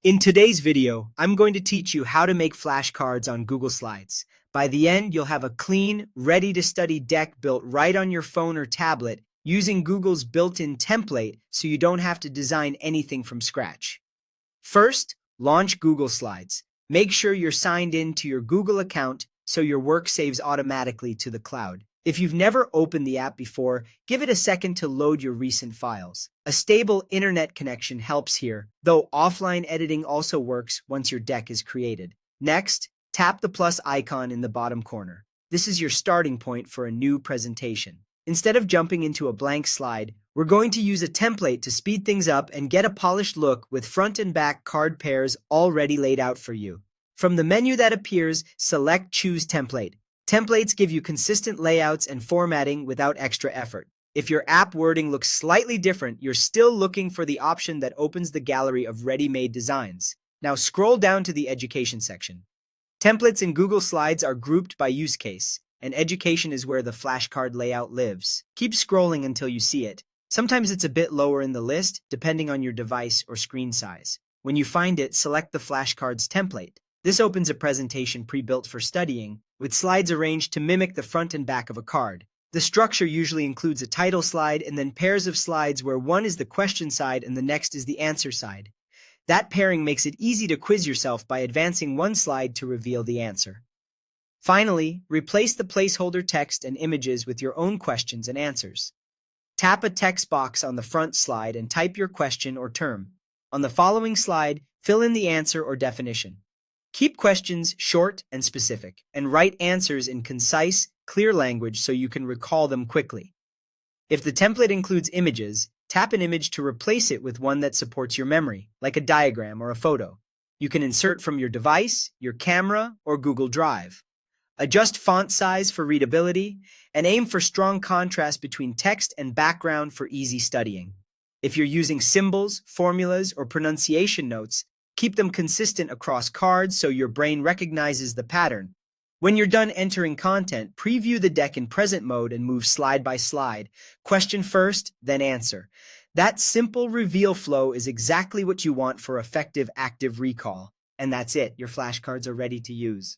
In today's video, I'm going to teach you how to make flashcards on Google Slides. By the end, you'll have a clean, ready-to-study deck built right on your phone or tablet using Google's built-in template so you don't have to design anything from scratch. First, launch Google Slides. Make sure you're signed in to your Google account so your work saves automatically to the cloud. If you've never opened the app before, give it a second to load your recent files. A stable internet connection helps here, though offline editing also works once your deck is created. Next, tap the plus icon in the bottom corner. This is your starting point for a new presentation. Instead of jumping into a blank slide, we're going to use a template to speed things up and get a polished look with front and back card pairs already laid out for you. From the menu that appears, select Choose Template. Templates give you consistent layouts and formatting without extra effort. If your app wording looks slightly different, you're still looking for the option that opens the gallery of ready-made designs. Now scroll down to the Education section. Templates in Google Slides are grouped by use case, and education is where the flashcard layout lives. Keep scrolling until you see it. Sometimes it's a bit lower in the list, depending on your device or screen size. When you find it, select the flashcards template. This opens a presentation pre-built for studying, with slides arranged to mimic the front and back of a card. The structure usually includes a title slide and then pairs of slides where one is the question side and the next is the answer side. That pairing makes it easy to quiz yourself by advancing one slide to reveal the answer. Finally, replace the placeholder text and images with your own questions and answers. Tap a text box on the front slide and type your question or term. On the following slide, fill in the answer or definition. Keep questions short and specific, and write answers in concise, clear language so you can recall them quickly. If the template includes images, tap an image to replace it with one that supports your memory, like a diagram or a photo. You can insert from your device, your camera, or Google Drive. Adjust font size for readability, and aim for strong contrast between text and background for easy studying. If you're using symbols, formulas, or pronunciation notes, keep them consistent across cards so your brain recognizes the pattern. When you're done entering content, preview the deck in present mode and move slide by slide. Question first, then answer. That simple reveal flow is exactly what you want for effective active recall. And that's it, your flashcards are ready to use.